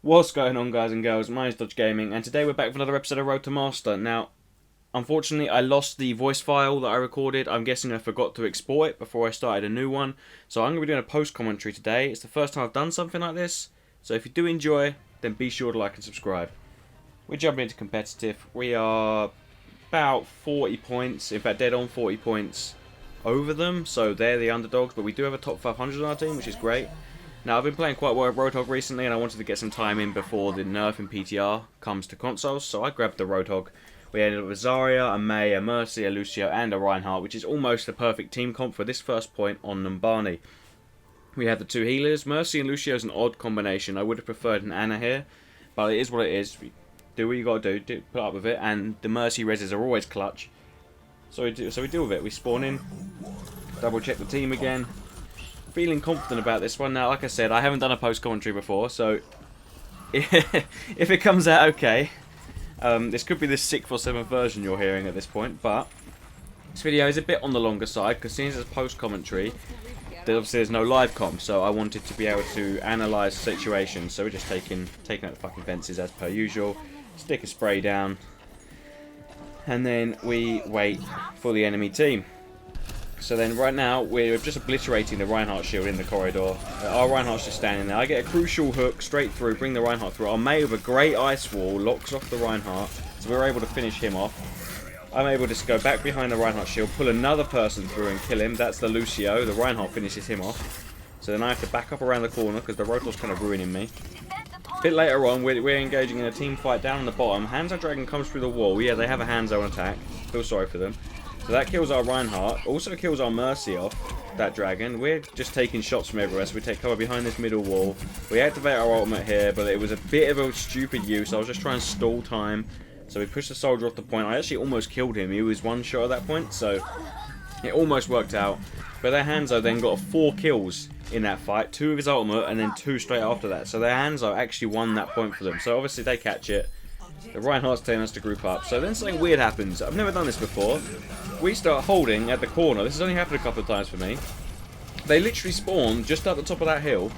What's going on, guys and girls? My name's Dodge Gaming, and today we're back with another episode of Road to Master. Now, unfortunately, I lost the voice file that I recorded. I'm guessing I forgot to export it before I started a new one. So I'm going to be doing a post-commentary today. It's the first time I've done something like this. So if you do enjoy, then be sure to like and subscribe. We're jumping into competitive. We are about 40 points, in fact dead on 40 points over them. So they're the underdogs, but we do have a top 500 on our team, which is great. Now, I've been playing quite well with Roadhog recently, and I wanted to get some time in before the nerf in PTR comes to consoles, so I grabbed the Roadhog. We ended up with Zarya, a Mei, a Mercy, a Lucio, and a Reinhardt, which is almost a perfect team comp for this first point on Numbani. We have the two healers. Mercy and Lucio is an odd combination. I would have preferred an Ana here, but it is what it is. Do what you got to do, put up with it, and the Mercy reses are always clutch. So we deal with it. We spawn in, double check the team again. Feeling confident about this one. Now, like I said, I haven't done a post commentary before, so if it comes out okay, this could be the 6th or 7th version you're hearing at this point, but this video is a bit on the longer side because since it's post commentary, obviously there's no live com, so I wanted to be able to analyse the situation. So we're just taking out the fucking fences as per usual, stick a spray down, and then we wait for the enemy team. So then right now, we're just obliterating the Reinhardt shield in the corridor. Our Reinhardt's just standing there. I get a crucial hook straight through, bring the Reinhardt through. Our Mei with a great ice wall locks off the Reinhardt, so we're able to finish him off. I'm able to just go back behind the Reinhardt shield, pull another person through and kill him. That's the Lucio. The Reinhardt finishes him off. So then I have to back up around the corner because the Roadhog's kind of ruining me. A bit later on, we're engaging in a team fight down on the bottom. Hanzo Dragon comes through the wall. Yeah, they have a Hanzo on attack. Feel sorry for them. So that kills our Reinhardt, also kills our Mercy off, that dragon. We're just taking shots from everywhere, so we take cover behind this middle wall. We activate our ultimate here, but it was a bit of a stupid use. I was just trying to stall time. So we pushed the soldier off the point. I actually almost killed him. He was one shot at that point, so it almost worked out. But their Hanzo then got 4 kills in that fight, 2 with his ultimate, and then 2 straight after that. So their Hanzo actually won that point for them. So obviously they catch it. The Reinhardt's telling us to group up. So then something weird happens. I've never done this before. We start holding at the corner. This has only happened a couple of times for me. They literally spawn just at the top of that hill.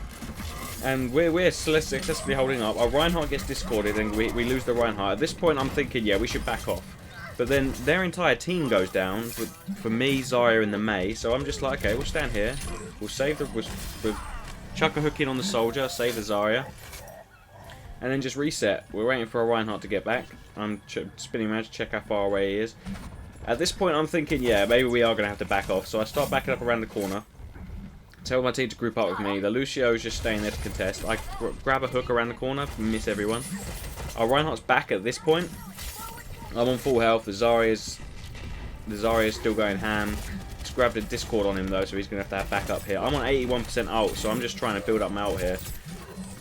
And we're successfully holding up. Our Reinhardt gets discorded and we lose the Reinhardt. At this point I'm thinking, yeah, we should back off. But then their entire team goes down for me, Zarya and the Mei. So I'm just like, okay, we'll stand here. We'll save the... We'll chuck a hook in on the soldier, save the Zarya. And then just reset. We're waiting for a Reinhardt to get back. I'm spinning around to check how far away he is. At this point, I'm thinking, yeah, maybe we are going to have to back off. So I start backing up around the corner. Tell my team to group up with me. The Lucio is just staying there to contest. I grab a hook around the corner, miss everyone. Our Reinhardt's back at this point. I'm on full health. The Zarya's still going ham. Just grabbed a Discord on him though, so he's going to have backup here. I'm on 81% ult, so I'm just trying to build up my ult here.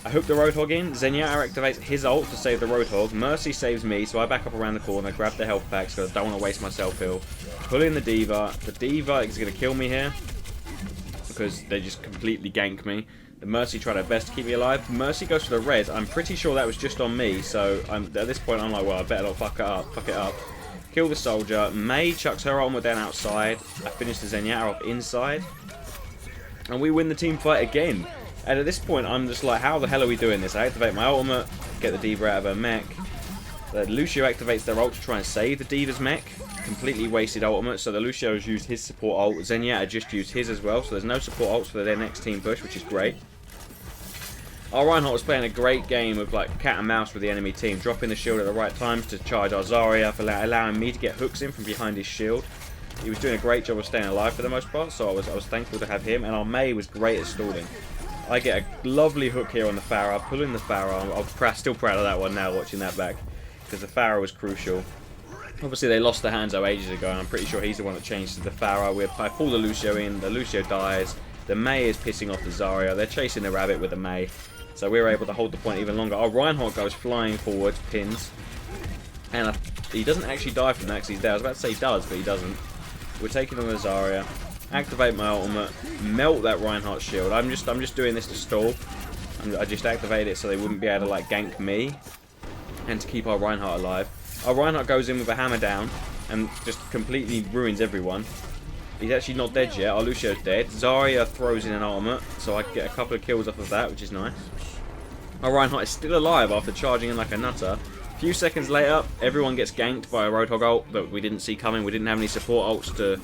I hook the Roadhog in. Zenyatta activates his ult to save the Roadhog. Mercy saves me, so I back up around the corner, grab the health packs because I don't want to waste my self-heal. Pull in the D.Va. The D.Va is going to kill me here because they just completely gank me. The Mercy try their best to keep me alive. Mercy goes for the res. I'm pretty sure that was just on me, so at this point I'm like, well, I better not fuck it up. Fuck it up. Kill the soldier. Mei chucks her ultimate down outside. I finish the Zenyatta off inside. And we win the team fight again. And at this point, I'm just like, how the hell are we doing this? I activate my ultimate, get the D.Va out of her mech. The Lucio activates their ult to try and save the D.Va's mech. Completely wasted ultimate, so the Lucio's used his support ult. Zenyatta just used his as well, so there's no support ults for their next team push, which is great. Our Reinhardt was playing a great game of like cat and mouse with the enemy team, dropping the shield at the right times to charge our Zarya, for allowing me to get hooks in from behind his shield. He was doing a great job of staying alive for the most part, so I was thankful to have him, and our Mei was great at stalling. I get a lovely hook here on the Pharah, pull in the Pharah. I'm still proud of that one now, watching that back, because the Pharah was crucial. Obviously, they lost the Hanzo ages ago, and I'm pretty sure he's the one that changed to the Pharah. I pull the Lucio in, the Lucio dies, the Mei is pissing off the Zarya, they're chasing the rabbit with the Mei, so we're able to hold the point even longer. Our Reinhardt goes flying forwards, pins, and he doesn't actually die from that because he's there. I was about to say he does, but he doesn't. We're taking on the Zarya. Activate my ultimate, melt that Reinhardt shield. I'm just doing this to stall. I just activated it so they wouldn't be able to like gank me, and to keep our Reinhardt alive. Our Reinhardt goes in with a hammer down and just completely ruins everyone. He's actually not dead yet. Our Lucio's dead. Zarya throws in an ultimate, so I get a couple of kills off of that, which is nice. Our Reinhardt is still alive after charging in like a nutter. A few seconds later, everyone gets ganked by a Roadhog ult that we didn't see coming. We didn't have any support ults to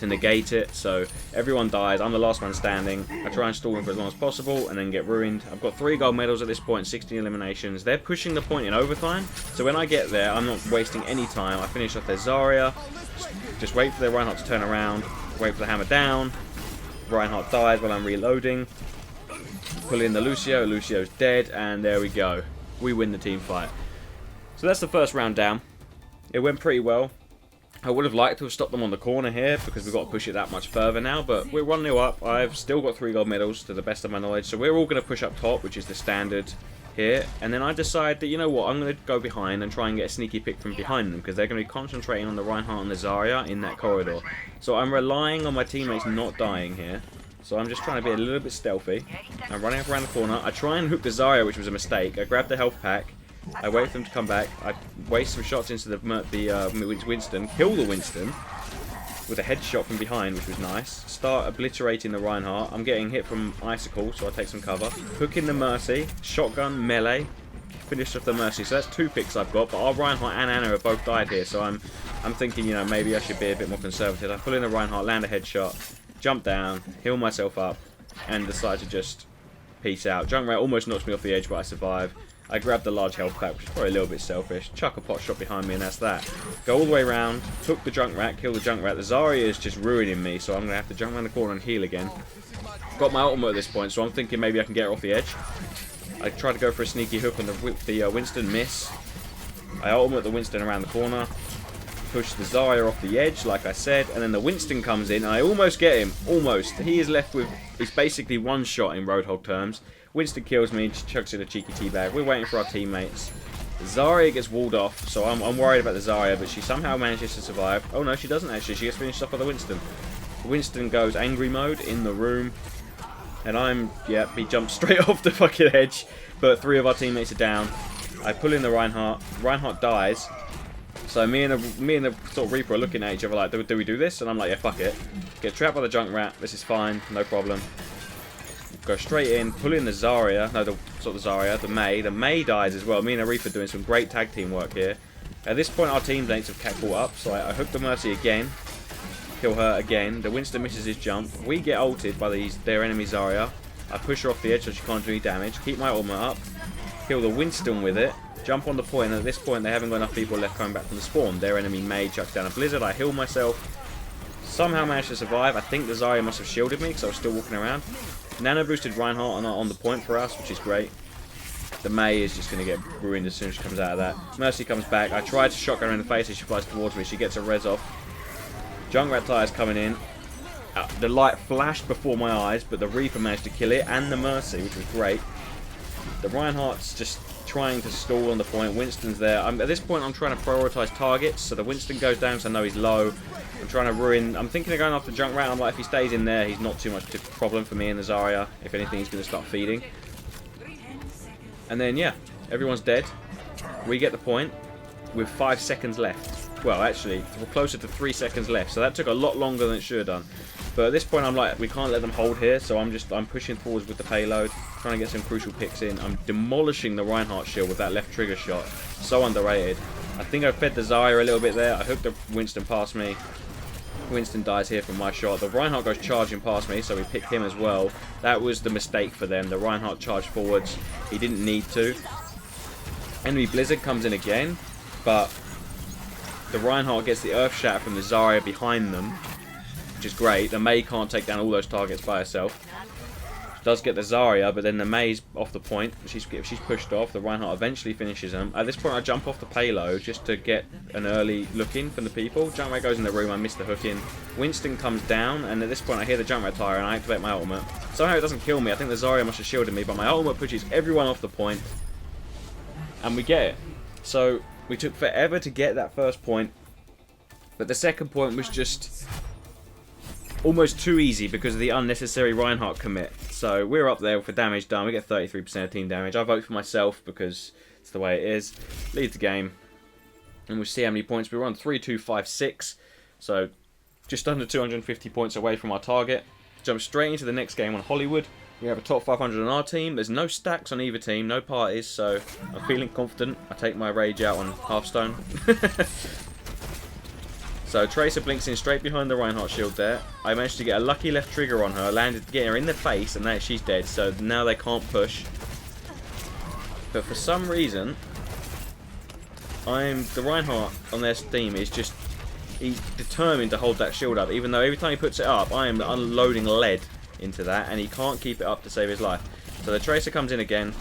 negate it, so everyone dies. I'm the last one standing. I try and stall them for as long as possible and then get ruined. I've got 3 gold medals at this point, 16 eliminations. They're pushing the point in overtime, so when I get there, I'm not wasting any time. I finish off their Zarya, just wait for their Reinhardt to turn around, wait for the hammer down. Reinhardt dies while I'm reloading. Pull in the Lucio, Lucio's dead, and there we go. We win the team fight. So that's the first round down. It went pretty well. I would have liked to have stopped them on the corner here because we've got to push it that much further now, but we're 1-0 up. I've still got 3 gold medals to the best of my knowledge, so we're all going to push up top, which is the standard here. And then I decide that, you know what, I'm going to go behind and try and get a sneaky pick from behind them because they're going to be concentrating on the Reinhardt and the Zarya in that corridor. So I'm relying on my teammates not dying here. So I'm just trying to be a little bit stealthy. I'm running up around the corner. I try and hook the Zarya, which was a mistake. I grab the health pack. I wait for them to come back. I waste some shots into the Winston. Kill the Winston with a headshot from behind, which was nice. Start obliterating the Reinhardt. I'm getting hit from Icicle, so I take some cover. Hook in the Mercy. Shotgun, melee. Finish off the Mercy. So that's 2 picks I've got, but our Reinhardt and Anna have both died here, so I'm thinking, you know, maybe I should be a bit more conservative. I pull in the Reinhardt, land a headshot, jump down, heal myself up, and decide to just peace out. Junkrat almost knocks me off the edge, but I survive. I grab the large health pack, which is probably a little bit selfish. Chuck a pot shot behind me, and that's that. Go all the way around, took the Junkrat, kill the Junkrat. The Zarya is just ruining me, so I'm going to have to jump around the corner and heal again. Got my ultimate at this point, so I'm thinking maybe I can get her off the edge. I try to go for a sneaky hook on the Winston, miss. I ultimate the Winston around the corner. Push the Zarya off the edge, like I said, and then the Winston comes in, and I almost get him. Almost. He is left with, he's basically one shot in Roadhog terms. Winston kills me, just chucks in a cheeky teabag. We're waiting for our teammates. Zarya gets walled off, so I'm worried about the Zarya, but she somehow manages to survive. Oh no, she doesn't actually. She gets finished off by the Winston. Winston goes angry mode in the room, and he jumps straight off the fucking edge, but 3 of our teammates are down. I pull in the Reinhardt. Reinhardt dies. So me and the sort of Reaper are looking at each other like, do we do this? And I'm like, yeah, fuck it. Get trapped by the Junkrat. This is fine, no problem. Go straight in, pull in the Zarya. No, the Mei. The Mei dies as well. Me and the Reaper doing some great tag team work here. At this point, our teammates have caught up, so I hook the Mercy again. Kill her again. The Winston misses his jump. We get ulted by their enemy Zarya. I push her off the edge so she can't do any damage. Keep my ultimate up. Kill the Winston with it. Jump on the point, and at this point they haven't got enough people left coming back from the spawn. Their enemy Mei chucks down a blizzard. I heal myself. Somehow managed to survive. I think the Zarya must have shielded me because I was still walking around. Nano boosted Reinhardt on the point for us, which is great. The Mei is just going to get ruined as soon as she comes out of that. Mercy comes back. I tried to shotgun her in the face as she flies towards me. She gets a res off. Junkrat Tire's coming in. The light flashed before my eyes, but the Reaper managed to kill it, and the Mercy, which was great. The Reinhardt's just trying to stall on the point. Winston's there. At this point, I'm trying to prioritise targets, so the Winston goes down because I know he's low. I'm trying to ruin... I'm thinking of going after Junkrat. I'm like, if he stays in there, he's not too much of a problem for me and the Zarya. If anything, he's going to start feeding. And then, yeah, everyone's dead. We get the point with 5 seconds left. Well, actually, we're closer to 3 seconds left, so that took a lot longer than it should have done. But at this point, I'm like, we can't let them hold here, so I'm pushing forwards with the payload, trying to get some crucial picks in. I'm demolishing the Reinhardt shield with that left trigger shot. So underrated. I think I fed the Zarya a little bit there. I hooked the Winston past me. Winston dies here from my shot. The Reinhardt goes charging past me, so we picked him as well. That was the mistake for them. The Reinhardt charged forwards. He didn't need to. Enemy Blizzard comes in again, but the Reinhardt gets the Earth Shatter from the Zarya behind them, which is great. The Mei can't take down all those targets by herself. Does get the Zarya, but then the Mei's off the point. If she's pushed off, the Reinhardt eventually finishes them. At this point, I jump off the payload just to get an early look in from the people. Junkrat goes in the room, I miss the hook in. Winston comes down, and at this point, I hear the Junkrat tire, and I activate my ultimate. Somehow it doesn't kill me. I think the Zarya must have shielded me, but my ultimate pushes everyone off the point, and we get it. So we took forever to get that first point, but the second point was just almost too easy because of the unnecessary Reinhardt commit. So we're up there for damage done. We get 33% of team damage. I vote for myself because it's the way it is. Lead the game. And we'll see how many points. We're on 3-2-5-6. So just under 250 points away from our target. Jump straight into the next game on Hollywood. We have a top 500 on our team. There's no stacks on either team, no parties, so I'm feeling confident. I take my rage out on Hearthstone. So Tracer blinks in straight behind the Reinhardt shield there. I managed to get a lucky left trigger on her, landed to get her in the face, and now she's dead, so now they can't push. But for some reason, the Reinhardt on their team is just, he's determined to hold that shield up, even though every time he puts it up, I am unloading lead into that, and he can't keep it up to save his life. So the Tracer comes in again,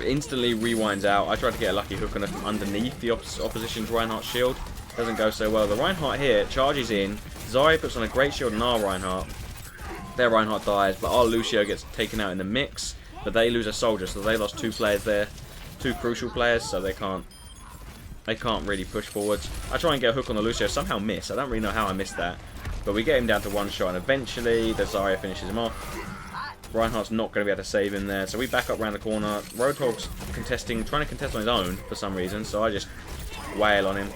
instantly rewinds out. I tried to get a lucky hook on it from underneath the opposition's Reinhardt shield. Doesn't go so well. The Reinhardt here charges in. Zarya puts on a great shield on our Reinhardt. Their Reinhardt dies, but our Lucio gets taken out in the mix. But they lose a soldier, so they lost 2 players there. 2 crucial players, so they can't really push forwards. I try and get a hook on the Lucio, somehow miss. I don't really know how I missed that. But we get him down to 1 shot, and eventually the Zarya finishes him off. Reinhardt's not going to be able to save him there, so we back up around the corner. Roadhog's trying to contest on his own for some reason, so I just wail on him.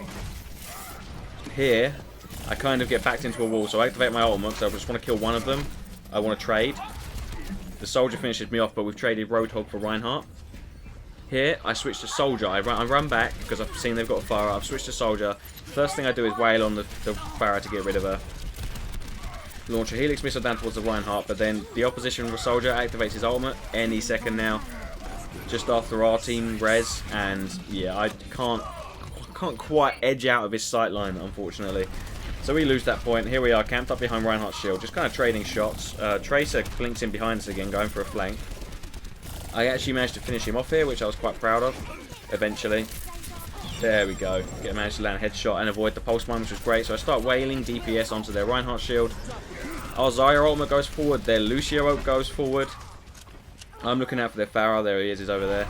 Here, I kind of get backed into a wall, so I activate my ultimate, so I just want to kill one of them. I want to trade. The soldier finishes me off, but we've traded Roadhog for Reinhardt. Here, I switch to soldier. I run back, because I've seen they've got a Pharah. I've switched to soldier. First thing I do is wail on the Pharah to get rid of her. Launch a Helix missile down towards the Reinhardt, but then the opposition soldier activates his ultimate any second now. Just after our team res, and yeah, I can't quite edge out of his sight line, unfortunately. So we lose that point. Here we are, camped up behind Reinhardt's shield, just kind of trading shots. Tracer blinks in behind us again, going for a flank. I actually managed to finish him off here, which I was quite proud of, eventually. There we go. Managed to land a headshot and avoid the pulse mine, which was great. So I start wailing DPS onto their Reinhardt shield. Our Zarya ultimate goes forward, their Lucio ult goes forward. I'm looking out for their Pharah. There he is, he's over there.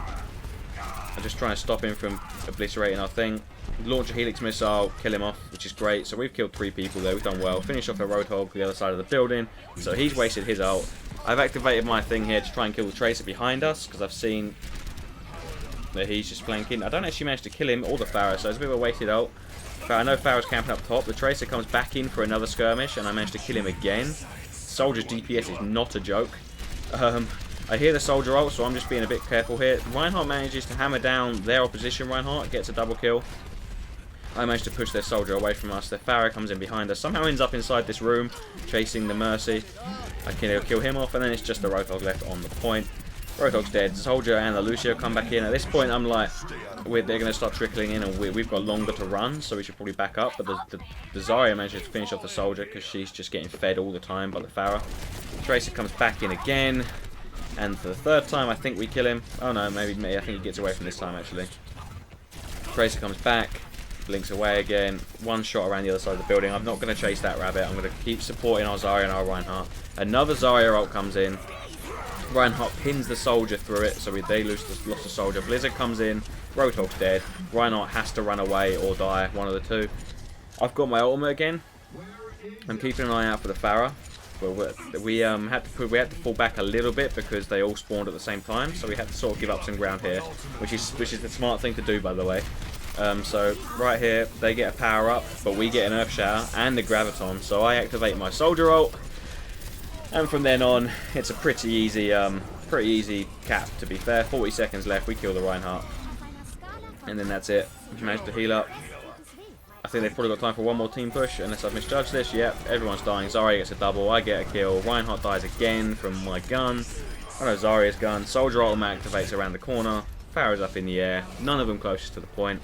I'm just trying to stop him from obliterating our thing. Launch a Helix missile, kill him off, which is great. So we've killed 3 people there, we've done well. Finish off a Roadhog the other side of the building. So he's wasted his ult. I've activated my thing here to try and kill the Tracer behind us, because I've seen that he's just flanking. I don't actually manage to kill him or the Pharah, so it's a bit of a wasted ult. But I know Pharah's camping up top. The Tracer comes back in for another skirmish, and I managed to kill him again. Soldier's DPS is not a joke. I hear the soldier ult, so I'm just being a bit careful here. Reinhardt manages to hammer down their opposition Reinhardt, gets a double kill. I managed to push their soldier away from us. Their Pharah comes in behind us, somehow ends up inside this room, chasing the Mercy. I can kill him off, and then it's just the Roadhog left on the point. Roadhog's dead. Soldier and the Lucio come back in. At this point, I'm like, they're going to start trickling in, and we've got longer to run, so we should probably back up. But the Zarya manages to finish off the soldier, because she's just getting fed all the time by the Pharah. Tracer comes back in again. And for the 3rd time, I think we kill him. Oh no, maybe I think he gets away from this time, actually. Tracer comes back, blinks away again. 1 shot around the other side of the building. I'm not going to chase that rabbit. I'm going to keep supporting our Zarya and our Reinhardt. Another Zarya ult comes in. Reinhardt pins the soldier through it, so they lost the soldier. Blizzard comes in. Roadhog's dead. Reinhardt has to run away or die, one of the 2. I've got my ultimate again. I'm keeping an eye out for the Pharah. We had to fall back a little bit because they all spawned at the same time, so we had to sort of give up some ground here, which is the smart thing to do, by the way. So right here they get a power up, but we get an Earth Shower and the Graviton. So I activate my Soldier ult, and from then on it's a pretty easy cap. To be fair, 40 seconds left. We kill the Reinhardt, and then that's it. We managed to heal up. I think they've probably got time for one more team push, unless I've misjudged this. Yep, everyone's dying. Zarya gets a double, I get a kill. Reinhardt dies again from my gun. Oh no, Zarya's gun. Soldier ultimate activates around the corner. Pharah's up in the air. None of them closest to the point.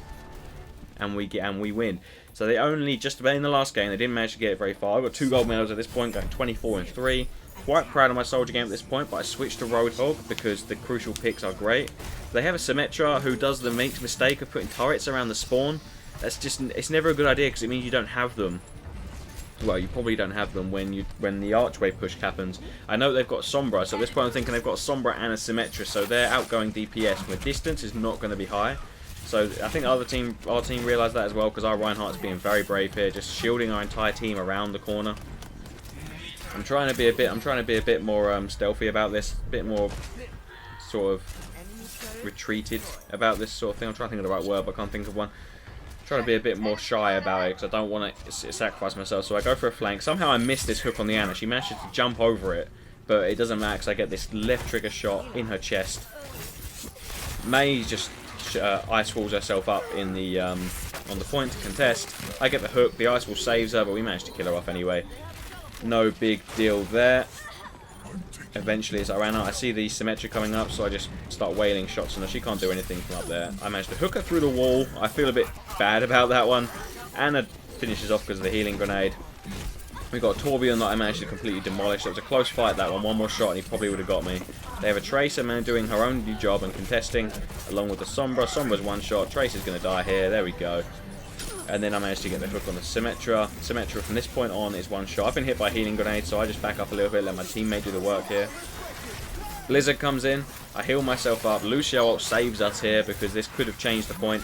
And we win. So they only, just about in the last game, they didn't manage to get it very far. I've got 2 gold medals at this point, going 24-3. Quite proud of my soldier game at this point, but I switched to Roadhog because the crucial picks are great. They have a Symmetra who does the mistake of putting turrets around the spawn. That's just, it's never a good idea because it means you don't have them. Well, you probably don't have them when the archway push happens. I know they've got Sombra, so at this point I'm thinking they've got Sombra and a Symmetra, so their outgoing DPS from a distance is not going to be high. So I think our team realised that as well, because our Reinhardt's being very brave here, just shielding our entire team around the corner. I'm trying to be a bit more stealthy about this, a bit more sort of retreated about this sort of thing. I'm trying to think of the right word, but I can't think of one. Trying to be a bit more shy about it because I don't want to sacrifice myself, so I go for a flank. Somehow I missed this hook on the Ana. She manages to jump over it, but it doesn't matter because I get this left trigger shot in her chest. Mei just ice walls herself up in the on the point to contest. I get the hook, the ice wall saves her, but we managed to kill her off anyway. No big deal there. Eventually, as I ran out, I see the Symmetra coming up, so I just start wailing shots on her. She can't do anything from up there. I managed to hook her through the wall. I feel a bit bad about that one. Anna finishes off because of the healing grenade. We got a Torbjorn that I managed to completely demolish. It was a close fight, that one. One more shot and he probably would have got me. They have a Tracer man doing her own new job and contesting, along with the Sombra. Sombra's one shot. Tracer's going to die here. There we go. And then I managed to get the hook on the Symmetra. Symmetra from this point on is one shot. I've been hit by a healing grenade, so I just back up a little bit, let my teammate do the work here. Blizzard comes in. I heal myself up. Lucio ult saves us here because this could have changed the point.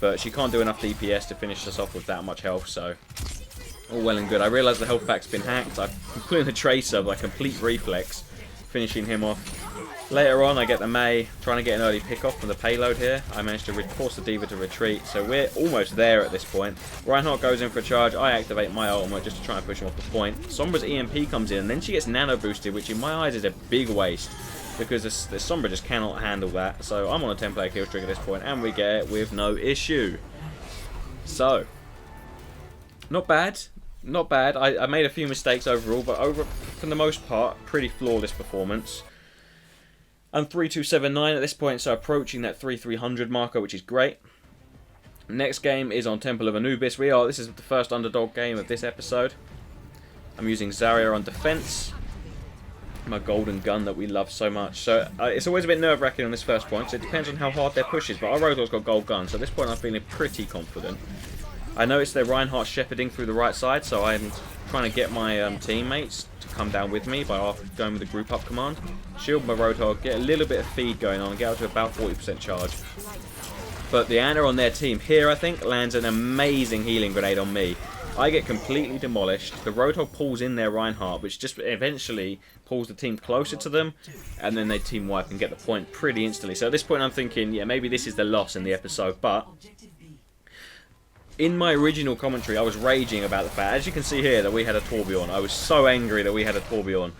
But she can't do enough DPS to finish us off with that much health, so all well and good. I realise the health pack's been hacked. I'm putting the Tracer by complete reflex, finishing him off. Later on, I get the Mei, trying to get an early pick off from the payload here. I managed to force the D.Va to retreat, so we're almost there at this point. Reinhardt goes in for a charge. I activate my ultimate just to try and push him off the point. Sombra's EMP comes in, and then she gets nano boosted, which in my eyes is a big waste, because the Sombra just cannot handle that. So I'm on a 10-player kill streak at this point, and we get it with no issue. So, not bad. Not bad. I made a few mistakes overall, but for the most part, pretty flawless performance. I'm 3279 at this point, so approaching that 3300 marker, which is great. Next game is on Temple of Anubis. This is the first underdog game of this episode. I'm using Zarya on defense, my golden gun that we love so much. So it's always a bit nerve-wracking on this first point, so it depends on how hard their push is. But our Roadhog's got gold gun, so at this point I'm feeling pretty confident. I noticed their Reinhardt shepherding through the right side, so I'm trying to get my teammates to come down with me by going with the group up command. Shield my Roadhog, get a little bit of feed going on, get up to about 40% charge. But the Ana on their team here, I think, lands an amazing healing grenade on me. I get completely demolished. The Roadhog pulls in their Reinhardt, which just eventually pulls the team closer to them, and then they team wipe and get the point pretty instantly. So at this point I'm thinking, yeah, maybe this is the loss in the episode, but in my original commentary, I was raging about the fact, as you can see here, that we had a Torbjorn. I was so angry that we had a Torbjorn.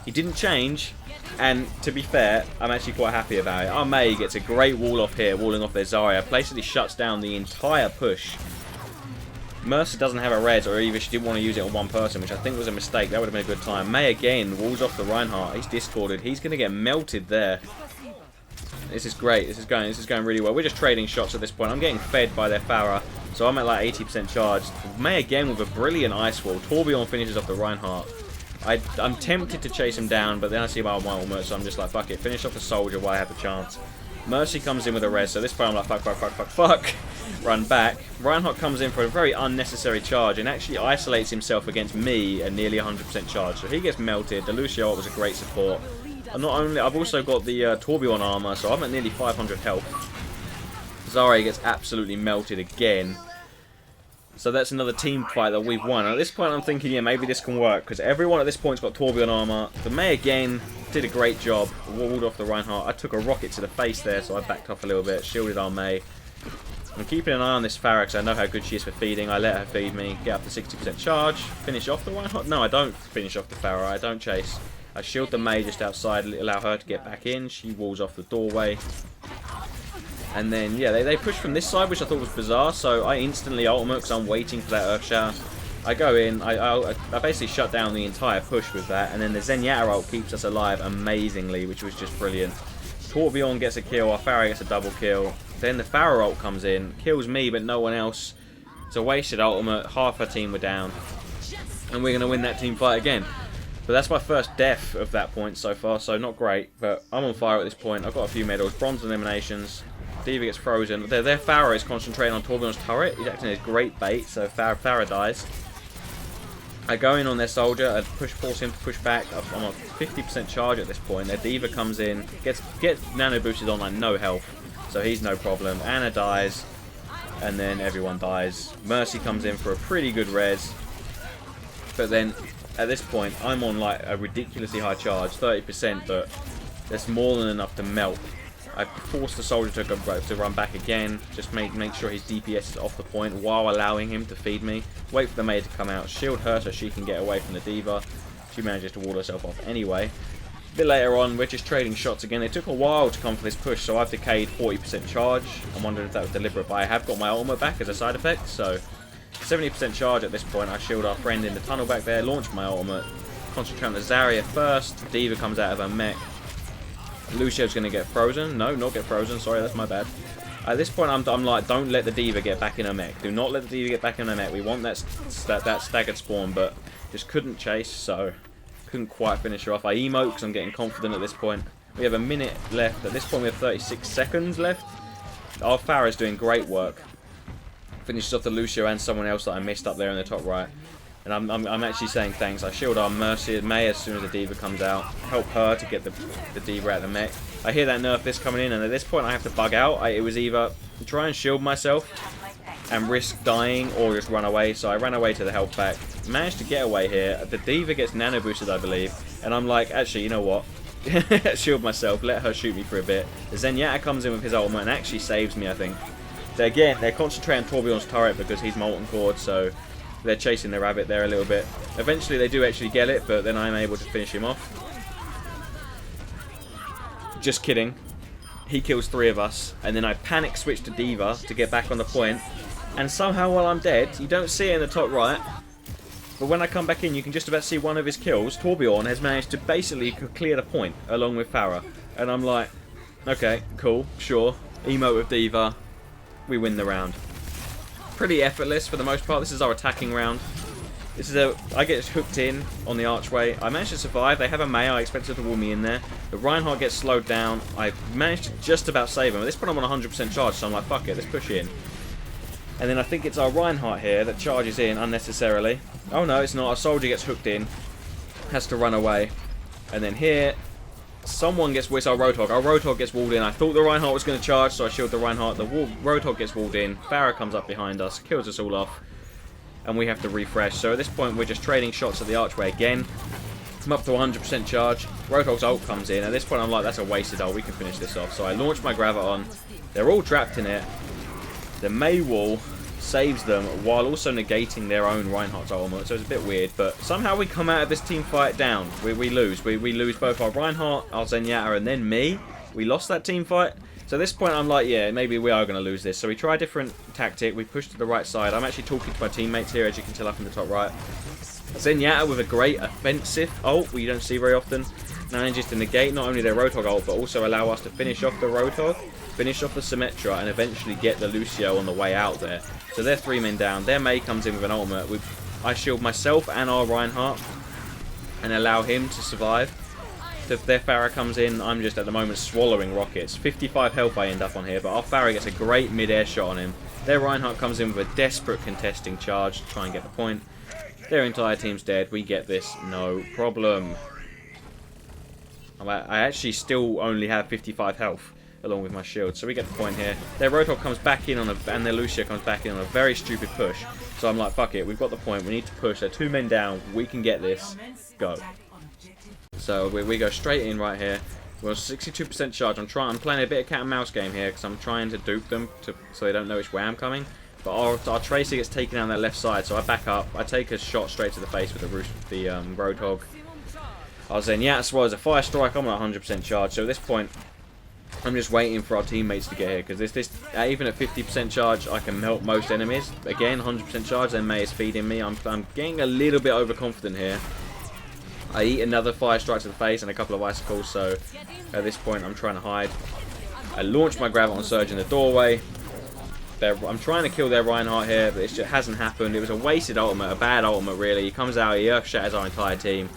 He didn't change, and to be fair, I'm actually quite happy about it. Our Mei gets a great wall off here, walling off their Zarya. Basically shuts down the entire push. Mercer doesn't have a res, or either she didn't want to use it on one person, which I think was a mistake. That would have been a good time. Mei again walls off the Reinhardt. He's discorded. He's going to get melted there. This is great. This is going really well. We're just trading shots at this point. I'm getting fed by their Pharah, so I'm at like 80% charged. Mei again with a brilliant ice wall. Torbjorn finishes off the Reinhardt. I'm tempted to chase him down, but then I see my ultimate, so I'm just like, fuck it. Finish off the soldier while I have the chance. Mercy comes in with a res, so this point I'm like, fuck. Run back. Reinhardt comes in for a very unnecessary charge and actually isolates himself against me at nearly 100% charge. So he gets melted. The Lucio was a great support. And not only, I've also got the Torbjorn armor, so I'm at nearly 500 health. Zarya gets absolutely melted again. So that's another team fight that we've won. And at this point I'm thinking, yeah, maybe this can work, because everyone at this point's got Torbjorn armor. The Mei again did a great job, walled off the Reinhardt. I took a rocket to the face there, so I backed off a little bit, shielded our Mei. I'm keeping an eye on this Pharah because I know how good she is for feeding. I let her feed me, get up to 60% charge, finish off the Reinhardt. No, I don't finish off the Pharah, I don't chase. I shield the Mei just outside, allow her to get back in. She walls off the doorway. And then, yeah, they push from this side, which I thought was bizarre. So I instantly ultimate because I'm waiting for that Earth Shower. I go in, I basically shut down the entire push with that. And then the Zenyatta ult keeps us alive amazingly, which was just brilliant. Torbjorn gets a kill, our Pharah gets a double kill. Then the Pharah ult comes in, kills me but no one else. It's a wasted ultimate, half her team were down. And we're going to win that team fight again. But that's my first death of that point so far, so not great. But I'm on fire at this point. I've got a few medals, bronze eliminations. D.Va gets frozen. Their Pharah is concentrating on Torbjorn's turret. He's acting as great bait, so Pharah dies. I go in on their soldier and force him to push back. I'm on 50% charge at this point. Their D.Va comes in, gets nano boosted on like no health, so he's no problem. Ana dies, and then everyone dies. Mercy comes in for a pretty good res, but then at this point I'm on like a ridiculously high charge, 30%, but that's more than enough to melt. I force the soldier to run back again, just make sure his DPS is off the point while allowing him to feed me. Wait for the Mei to come out, shield her so she can get away from the D.Va. She manages to ward herself off anyway. A bit later on, we're just trading shots again. It took a while to come for this push, so I've decayed 40% charge. I'm wondering if that was deliberate, but I have got my ultimate back as a side effect, so 70% charge at this point. I shield our friend in the tunnel back there, launch my ultimate, concentrate on the Zarya first. D.Va comes out of her mech. Lucio's going to get frozen. No, not get frozen. Sorry, that's my bad. At this point, I'm like, don't let the D.Va get back in her mech. Do not let the D.Va get back in her mech. We want that staggered spawn, but just couldn't chase, so couldn't quite finish her off. I emote because I'm getting confident at this point. We have a minute left. At this point, we have 36 seconds left. Our Pharah's doing great work. Finishes off the Lucio and someone else that I missed up there in the top right. And I'm actually saying thanks. I shield our Mercy May as soon as the D.Va comes out. Help her to get the D.Va out of the mech. I hear that nerf is coming in, and at this point I have to bug out. It was either try and shield myself and risk dying or just run away. So I ran away to the health pack. Managed to get away here. The D.Va gets nano boosted, I believe. And I'm like, actually, you know what? Shield myself. Let her shoot me for a bit. The Zenyatta comes in with his ultimate and actually saves me, I think. So again, they're concentrating on Torbjorn's turret because he's molten cord, so they're chasing the rabbit there a little bit. Eventually they do actually get it, but then I'm able to finish him off. Just kidding. He kills 3 of us, and then I panic switch to D.Va to get back on the point. And somehow while I'm dead, you don't see it in the top right, but when I come back in you can just about see one of his kills. Torbjorn has managed to basically clear the point along with Pharah. And I'm like, okay, cool, sure. Emote with D.Va. We win the round. Pretty effortless for the most part. This is our attacking round. I get hooked in on the archway. I managed to survive. They have a Mei. I expected to wall me in there. The Reinhardt gets slowed down. I managed to just about save him. At this point I'm on 100% charge, so I'm like, fuck it, let's push in. And then I think it's our Reinhardt here that charges in unnecessarily. Oh no, it's not. Our soldier gets hooked in. Has to run away. And then here, someone gets... It's our Roadhog. Our Roadhog gets walled in. I thought the Reinhardt was going to charge, so I shield the Reinhardt. The Roadhog gets walled in. Pharah comes up behind us, kills us all off. And we have to refresh. So at this point, we're just trading shots at the archway again. I'm up to 100% charge. Roadhog's ult comes in. At this point, I'm like, that's a wasted ult. We can finish this off. So I launch my Graviton. They're all trapped in it. The Mei wall saves them while also negating their own Reinhardt's ultimate. So it's a bit weird. But somehow we come out of this team fight down. We lose. We lose both our Reinhardt, our Zenyatta, and then me. We lost that team fight. So at this point, I'm like, yeah, maybe we are going to lose this. So we try a different tactic. We push to the right side. I'm actually talking to my teammates here, as you can tell up in the top right. Zenyatta with a great offensive ult, we don't see very often, manages to negate not only their Roadhog ult, but also allow us to finish off the Roadhog, finish off the Symmetra, and eventually get the Lucio on the way out there. So they're 3 men down. Their Mei comes in with an ultimate. I shield myself and our Reinhardt and allow him to survive. If their Pharah comes in, I'm just at the moment swallowing rockets. 55 health I end up on here, but our Pharah gets a great mid-air shot on him. Their Reinhardt comes in with a desperate contesting charge to try and get the point. Their entire team's dead. We get this, no problem. I actually still only have 55 health along with my shield, so we get the point here. Their Roadhog comes back in and their Lucio comes back in on a very stupid push. So I'm like, fuck it, we've got the point. We need to push. They're 2 men down. We can get this. Go. So we go straight in right here. We're 62% charge. I'm playing a bit of cat and mouse game here because I'm trying to dupe them so they don't know which way I'm coming. But our Tracer gets taken down that left side, so I back up. I take a shot straight to the face with the Roadhog. Our Zenyatta swallows a fire strike. I'm at 100% charge. So at this point, I'm just waiting for our teammates to get here because even at 50% charge, I can melt most enemies. Again, 100% charge. Then Mei is feeding me. I'm getting a little bit overconfident here. I eat another fire strike to the face and a couple of icicles, so at this point I'm trying to hide. I launch my Graviton Surge in the doorway. I'm trying to kill their Reinhardt here, but it just hasn't happened. It was a wasted ultimate, a bad ultimate really. He comes out, he earth shatters our entire team.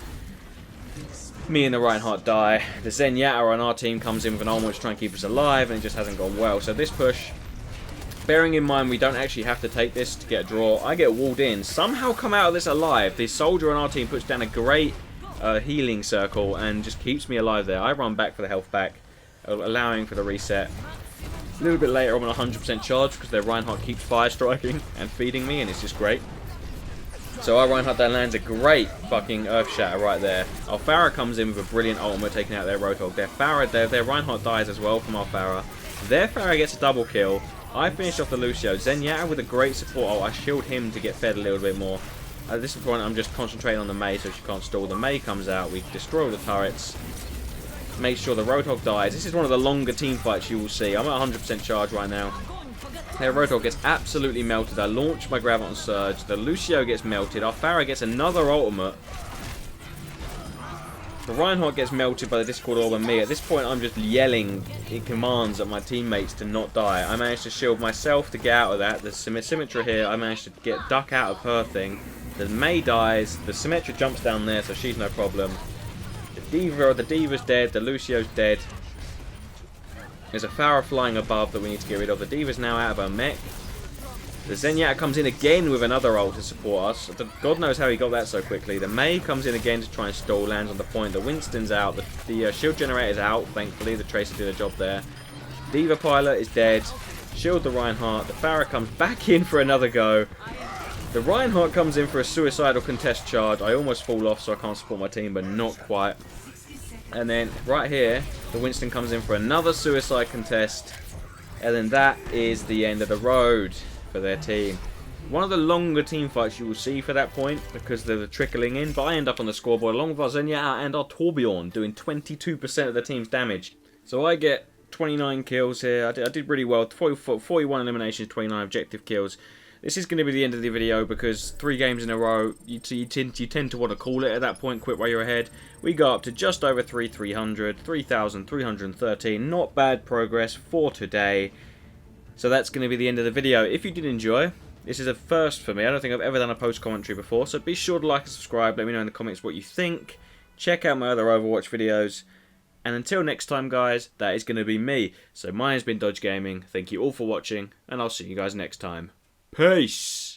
Me and the Reinhardt die. The Zenyatta on our team comes in with an ultimate to try and keep us alive, and it just hasn't gone well. So this push, bearing in mind we don't actually have to take this to get a draw, I get walled in. Somehow come out of this alive. The soldier on our team puts down a great healing circle and just keeps me alive there. I run back for the health back, allowing for the reset. A little bit later I'm on 100% charge because their Reinhardt keeps fire striking and feeding me, and it's just great. So our Reinhardt then lands a great fucking earth shatter right there. Our Pharah comes in with a brilliant ultimate, taking out their Roadhog. Their Reinhardt dies as well from our Pharah. Their Pharah gets a double kill. I finish off the Lucio. Zenyatta with a great support ult. I shield him to get fed a little bit more. At this point, I'm just concentrating on the Mei so she can't stall. The Mei comes out, we destroy all the turrets. Make sure the Roadhog dies. This is one of the longer team fights you will see. I'm at 100% charge right now. Hey, Roadhog gets absolutely melted. I launch my Graviton Surge. The Lucio gets melted. Our Pharah gets another ultimate. The Reinhardt gets melted by the Discord Orb and me. At this point, I'm just yelling in commands at my teammates to not die. I managed to shield myself to get out of that. There's some Symmetra here. I managed to get duck out of her thing. The Mei dies. The Symmetra jumps down there, so she's no problem. The Diva's dead. The Lucio's dead. There's a Pharah flying above that we need to get rid of. The Diva's now out of her mech. The Zenyatta comes in again with another ult to support us. God knows how he got that so quickly. The Mei comes in again to try and stall, lands on the point. The Winston's out. The shield generator's out, thankfully. The Tracer did a job there. Diva Pilot is dead. Shield the Reinhardt. The Pharah comes back in for another go. The Reinhardt comes in for a suicidal contest charge. I almost fall off so I can't support my team, but not quite. And then right here, the Winston comes in for another suicide contest. And then that is the end of the road for their team. One of the longer team fights you will see for that point because they're trickling in, but I end up on the scoreboard along with our Zenyatta and our Torbjorn doing 22% of the team's damage. So I get 29 kills here. I did really well. 41 eliminations, 29 objective kills. This is going to be the end of the video because 3 games in a row, you tend to want to call it at that point, quit while you're ahead. We got up to just over 3,313. Not bad progress for today. So that's going to be the end of the video. If you did enjoy, this is a first for me. I don't think I've ever done a post commentary before. So be sure to like and subscribe. Let me know in the comments what you think. Check out my other Overwatch videos. And until next time, guys, that is going to be me. So mine has been Dodge Gaming. Thank you all for watching. And I'll see you guys next time. Peace!